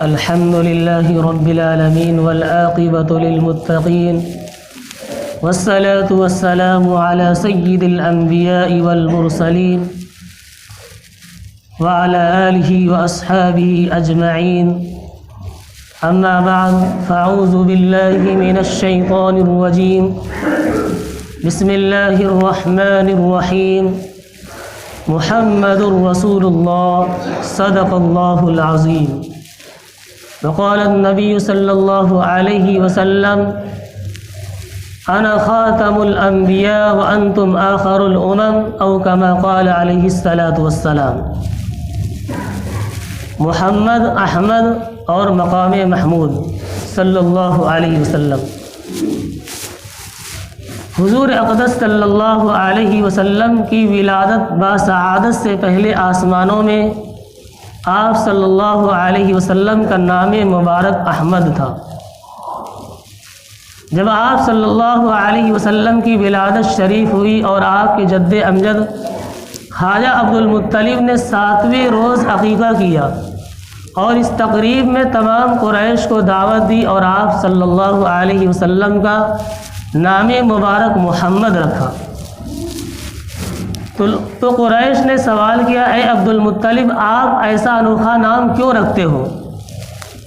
الحمد لله رب العالمين والعاقبة للمتقين والصلاة والسلام على سيد الأنبياء والمرسلين وعلى آله وأصحابه أجمعين. أما بعد فأعوذ بالله من الشيطان الرجيم. بسم الله الرحمن الرحيم. محمد رسول الله صدق الله العظيم. وقال النبي صلى الله عليه وسلم: أنا خاتم الأنبياء وأنتم آخر الأمم، أو كما قال عليه الصلاة والسلام. محمد احمد اور مقام محمود صلی اللہ علیہ وسلم. حضور اقدس صلی اللہ علیہ وسلم کی ولادت باسعادت سے پہلے آسمانوں میں آپ صلی اللہ علیہ وسلم کا نام مبارک احمد تھا. جب آپ صلی اللہ علیہ وسلم کی ولادت شریف ہوئی اور آپ کے جد امجد خواجہ عبد المطلب نے 7ویں روز عقیقہ کیا اور اس تقریب میں تمام قریش کو دعوت دی اور آپ صلی اللہ علیہ وسلم کا نام مبارک محمد رکھا. تو قریش نے سوال کیا: اے عبد المطلب، آپ ایسا انوکھا نام کیوں رکھتے ہو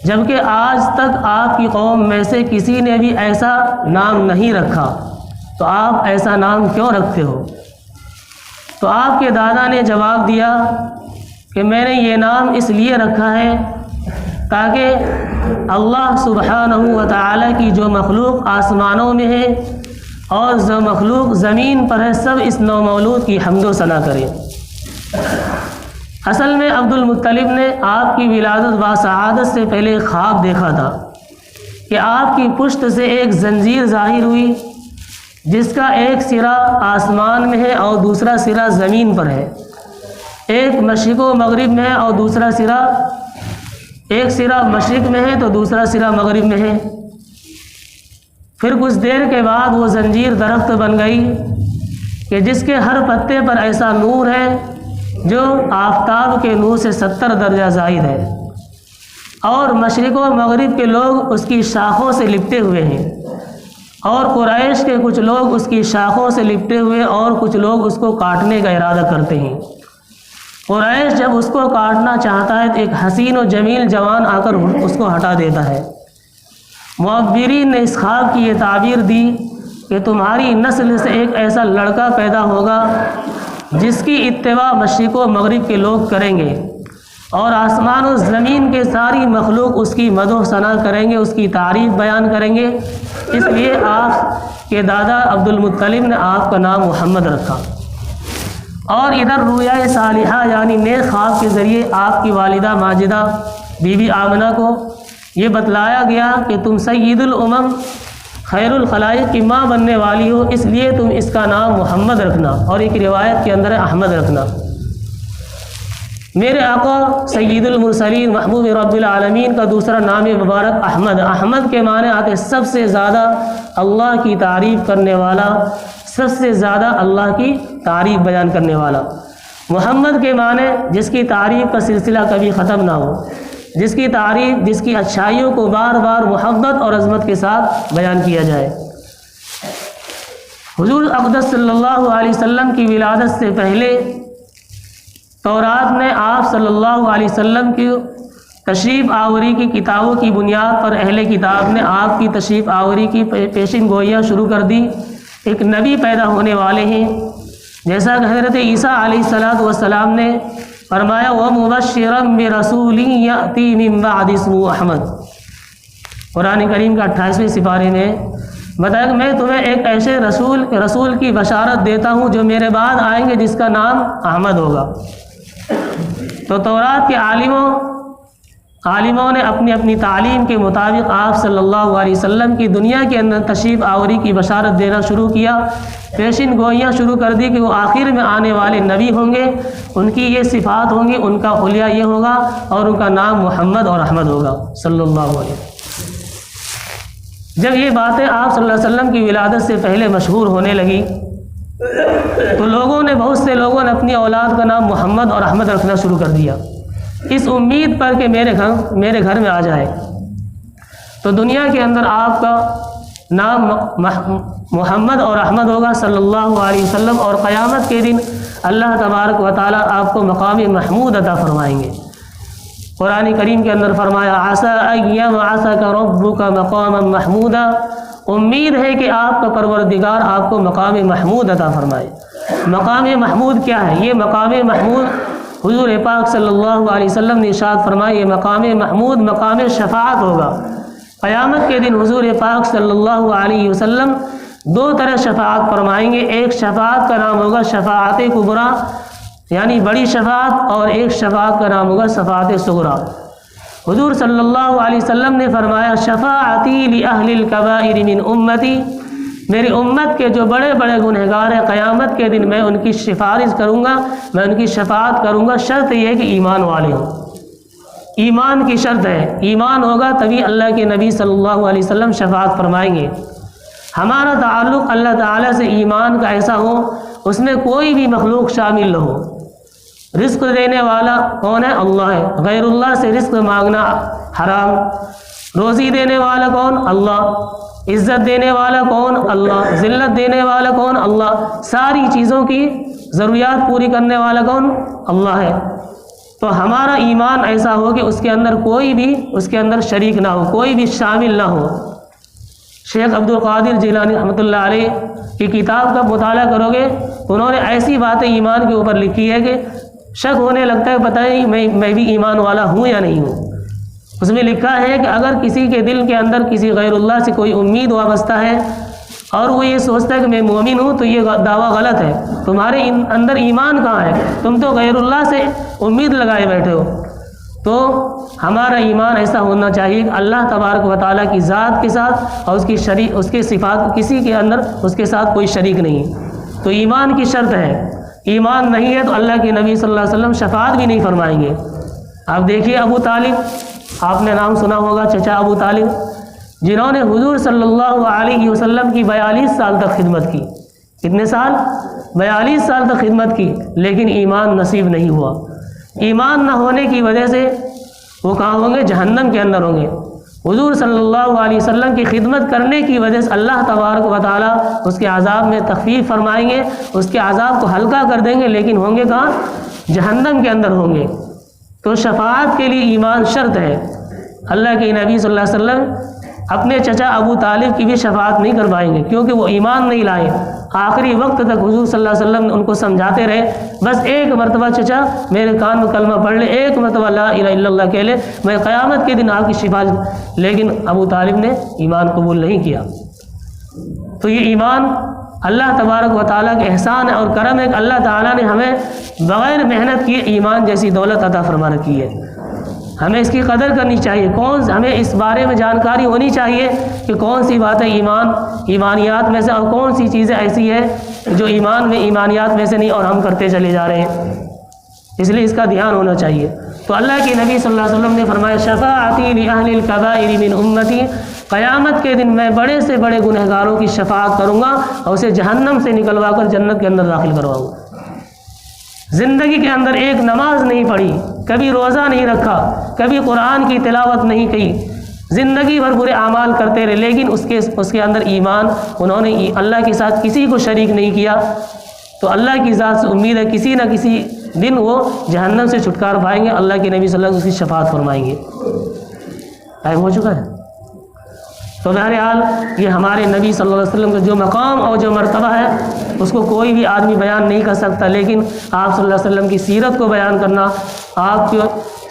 جبکہ آج تک آپ کی قوم میں سے کسی نے بھی ایسا نام نہیں رکھا؟ تو آپ ایسا نام کیوں رکھتے ہو؟ تو آپ کے دادا نے جواب دیا کہ میں نے یہ نام اس لیے رکھا ہے تاکہ اللہ سبحانہ و تعالیٰ کی جو مخلوق آسمانوں میں ہے اور جو مخلوق زمین پر ہے سب اس نومولود کی حمد و ثنا کرے. اصل میں عبد المطلب نے آپ کی ولادت باسعادت سے پہلے خواب دیکھا تھا کہ آپ کی پشت سے ایک زنجیر ظاہر ہوئی جس کا ایک سرا آسمان میں ہے اور دوسرا سرا زمین پر ہے. ایک مشرق و مغرب میں ہے اور دوسرا سرا، ایک سرا مشرق میں ہے تو دوسرا سرا مغرب میں ہے. پھر کچھ دیر کے بعد وہ زنجیر درخت بن گئی کہ جس کے ہر پتے پر ایسا نور ہے جو آفتاب کے نور سے 70 درجہ زائد ہے، اور مشرق و مغرب کے لوگ اس کی شاخوں سے لپٹے ہوئے ہیں، اور قریش کے کچھ لوگ اس کی شاخوں سے لپٹے ہوئے اور کچھ لوگ اس کو کاٹنے کا ارادہ کرتے ہیں. قریش جب اس کو کاٹنا چاہتا ہے تو ایک حسین و جمیل جوان آ کر اس کو ہٹا دیتا ہے. معبرین نے اس خواب کی یہ تعبیر دی کہ تمہاری نسل سے ایک ایسا لڑکا پیدا ہوگا جس کی اتباع مشرق و مغرب کے لوگ کریں گے اور آسمان و زمین کے ساری مخلوق اس کی مدح ثنا کریں گے، اس کی تعریف بیان کریں گے. اس لیے آپ کے دادا عبد المطلب نے آپ کا نام محمد رکھا. اور ادھر رؤیا صالحہ یعنی نیک خواب کے ذریعے آپ کی والدہ ماجدہ بی بی آمنہ کو یہ بتلایا گیا کہ تم سید الامم خیر الخلائق کی ماں بننے والی ہو، اس لیے تم اس کا نام محمد رکھنا، اور ایک روایت کے اندر احمد رکھنا. میرے آقا سید المرسلین محبوب رب العالمین کا دوسرا نام مبارک احمد. احمد کے معنی آتے سب سے زیادہ اللہ کی تعریف کرنے والا، سب سے زیادہ اللہ کی تعریف بیان کرنے والا. محمد کے معنی جس کی تعریف کا سلسلہ کبھی ختم نہ ہو، جس کی تعریف، جس کی اچھائیوں کو بار بار محبت اور عظمت کے ساتھ بیان کیا جائے. حضور اقدس صلی اللہ علیہ وسلم کی ولادت سے پہلے تورات نے آپ صلی اللہ علیہ وسلم کی تشریف آوری کی کتابوں کی بنیاد پر اہل کتاب نے آپ کی تشریف آوری کی پیشین گوئیاں شروع کر دی. ایک نبی پیدا ہونے والے ہیں، جیسا کہ حضرت عیسیٰ علیہ السلام نے فرمایا: وَمُبَشِّرًا بِرَسُولٍ يَأْتِي مِن بَعْدِهِ اسْمُهُ احمد. قرآن کریم کا 28ویں سپارے میں بتایا کہ میں تمہیں ایک ایسے رسول کی بشارت دیتا ہوں جو میرے بعد آئیں گے جس کا نام احمد ہوگا. تو تورات کے عالموں نے اپنی اپنی تعلیم کے مطابق آپ صلی اللہ علیہ وسلم کی دنیا کے اندر تشریف آوری کی بشارت دینا شروع کیا. پیشین گوئیاں شروع کر دی کہ وہ آخر میں آنے والے نبی ہوں گے، ان کی یہ صفات ہوں گی، ان کا حلیہ یہ ہوگا اور ان کا نام محمد اور احمد ہوگا صلی اللہ علیہ وسلم. جب یہ باتیں آپ صلی اللہ علیہ وسلم کی ولادت سے پہلے مشہور ہونے لگی تو بہت سے لوگوں نے اپنی اولاد کا نام محمد اور احمد رکھنا شروع کر دیا. اس امید پر کہ میرے گھر میں آ جائے، تو دنیا کے اندر آپ کا نام محمد اور احمد ہوگا صلی اللہ علیہ وسلم، اور قیامت کے دن اللہ تبارک و تعالیٰ آپ کو مقام محمود عطا فرمائیں گے۔ قرآن کریم کے اندر فرمایا عسیٰ ان یبعثک ربک مقاما محمودا، امید ہے کہ آپ کا پروردگار آپ کو مقام محمود عطا فرمائے۔ مقام محمود کیا ہے؟ یہ مقام محمود حضور پاک صلی اللہ علیہ وسلم نے ارشاد فرمایا، یہ مقام محمود مقام شفاعت ہوگا۔ قیامت کے دن حضور پاک صلی اللہ علیہ وسلم دو طرح شفاعت فرمائیں گے، ایک شفاعت کا نام ہوگا شفاعت کبریٰ یعنی بڑی شفاعت، اور ایک شفاعت کا نام ہوگا شفاعت صغریٰ۔ حضور صلی اللہ علیہ وسلم نے فرمایا شفاعتی لأہل الکبائر من امتی، میری امت کے جو بڑے بڑے گنہگار ہیں قیامت کے دن میں ان کی سفارش کروں گا، میں ان کی شفاعت کروں گا، شرط یہ ہے کہ ایمان والے ہوں۔ ایمان کی شرط ہے، ایمان ہوگا تبھی اللہ کے نبی صلی اللہ علیہ وسلم شفاعت فرمائیں گے۔ ہمارا تعلق اللہ تعالیٰ سے ایمان کا ایسا ہو اس میں کوئی بھی مخلوق شامل نہ ہو۔ رزق دینے والا کون ہے؟ اللہ ہے، غیر اللہ سے رزق مانگنا حرام۔ روزی دینے والا کون؟ اللہ۔ عزت دینے والا کون؟ اللہ۔ ذلت دینے والا کون؟ اللہ۔ ساری چیزوں کی ضروریات پوری کرنے والا کون؟ اللہ ہے۔ تو ہمارا ایمان ایسا ہو کہ اس کے اندر کوئی بھی اس کے اندر شریک نہ ہو، کوئی بھی شامل نہ ہو۔ شیخ عبد القادر جیلانی رحمۃ اللہ علیہ کی کتاب کا مطالعہ کرو گے، انہوں نے ایسی باتیں ایمان کے اوپر لکھی ہے کہ شک ہونے لگتا ہے پتہ نہیں میں بھی ایمان والا ہوں یا نہیں ہوں۔ اس میں لکھا ہے کہ اگر کسی کے دل کے اندر کسی غیر اللہ سے کوئی امید وابستہ ہے اور وہ یہ سوچتا ہے کہ میں مومن ہوں، تو یہ دعویٰ غلط ہے۔ تمہارے اندر ایمان کہاں ہے؟ تم تو غیر اللہ سے امید لگائے بیٹھے ہو۔ تو ہمارا ایمان ایسا ہونا چاہیے کہ اللہ تبارک و تعالیٰ کی ذات کے ساتھ اور اس کے صفات کسی کے اندر اس کے ساتھ کوئی شریک نہیں۔ تو ایمان کی شرط ہے، ایمان نہیں ہے تو اللہ کے نبی صلی اللہ علیہ وسلم شفاعت بھی نہیں فرمائیں گے۔ آپ دیکھیے ابو طالب، آپ نے نام سنا ہوگا چچا ابو طالب، جنہوں نے حضور صلی اللہ علیہ وسلم کی 42 سال تک خدمت کی۔ کتنے سال؟ 42 سال تک خدمت کی، لیکن ایمان نصیب نہیں ہوا۔ ایمان نہ ہونے کی وجہ سے وہ کہاں ہوں گے؟ جہنم کے اندر ہوں گے۔ حضور صلی اللہ علیہ وسلم کی خدمت کرنے کی وجہ سے اللہ تبارک و تعالیٰ اس کے عذاب میں تخفیف فرمائیں گے، اس کے عذاب کو ہلکا کر دیں گے، لیکن ہوں گے کہاں؟ جہنم کے اندر ہوں گے۔ تو شفاعت کے لیے ایمان شرط ہے۔ اللہ کے نبی صلی اللہ علیہ وسلم اپنے چچا ابو طالب کی بھی شفاعت نہیں کروائیں گے، کیونکہ وہ ایمان نہیں لائے۔ آخری وقت تک حضور صلی اللہ علیہ وسلم ان کو سمجھاتے رہے، بس ایک مرتبہ چچا میرے کان میں کلمہ پڑھ لے، ایک مرتبہ لا الہ الا اللہ کہہ لے، میں قیامت کے دن آپ کی شفاعت۔ لیکن ابو طالب نے ایمان قبول نہیں کیا۔ تو یہ ایمان اللہ تبارک و تعالیٰ کے احسان ہے اور کرم ہے کہ اللہ تعالیٰ نے ہمیں بغیر محنت کیے ایمان جیسی دولت عطا فرما رکھی ہے۔ ہمیں اس کی قدر کرنی چاہیے، ہمیں اس بارے میں جانکاری ہونی چاہیے کہ کون سی باتیں ایمانیات میں سے اور کون سی چیزیں ایسی ہیں جو ایمان میں ایمانیات میں سے نہیں اور ہم کرتے چلے جا رہے ہیں۔ اس لیے اس کا دھیان ہونا چاہیے۔ تو اللہ کے نبی صلی اللہ علیہ وسلم نے فرمایا شفاعتی لأہل الکبائر من امتی، قیامت کے دن میں بڑے سے بڑے گنہگاروں کی شفاعت کروں گا اور اسے جہنم سے نکلوا کر جنت کے اندر داخل کرواؤں گا۔ زندگی کے اندر ایک نماز نہیں پڑھی، کبھی روزہ نہیں رکھا، کبھی قرآن کی تلاوت نہیں کی، زندگی بھر برے اعمال کرتے رہے، لیکن اس کے اندر ایمان، انہوں نے اللہ کے ساتھ کسی کو شریک نہیں کیا، تو اللہ کی ذات سے امید ہے کسی نہ کسی دن وہ جہنم سے چھٹکارا پائیں گے، اللہ کے نبی صلی اللہ علیہ وسلم اس کی شفاعت فرمائیں گے۔ ٹائم ہو چکا ہے۔ تو بہرحال یہ ہمارے نبی صلی اللہ علیہ وسلم کا جو مقام اور جو مرتبہ ہے اس کو کوئی بھی آدمی بیان نہیں کر سکتا، لیکن آپ صلی اللہ علیہ وسلم کی سیرت کو بیان کرنا، آپ کی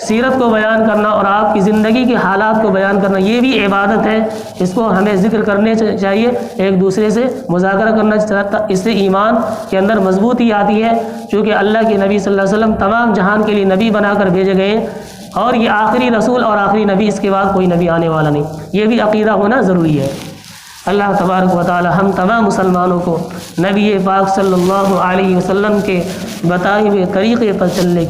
سیرت کو بیان کرنا اور آپ کی زندگی کے حالات کو بیان کرنا یہ بھی عبادت ہے۔ اس کو ہمیں ذکر کرنے چاہیے، ایک دوسرے سے مذاکرہ کرنا چاہتا، اس سے ایمان کے اندر مضبوطی آتی ہے، چونکہ اللہ کے نبی صلی اللہ علیہ وسلم تمام جہان کے لیے نبی بنا کر بھیجے گئے ہیں اور یہ آخری رسول اور آخری نبی، اس کے بعد کوئی نبی آنے والا نہیں، یہ بھی عقیدہ ہونا ضروری ہے۔ اللہ تبارک و تعالی ہم تمام مسلمانوں کو نبی پاک صلی اللہ علیہ وسلم کے بتائے ہوئے طریقے پر چلنے کی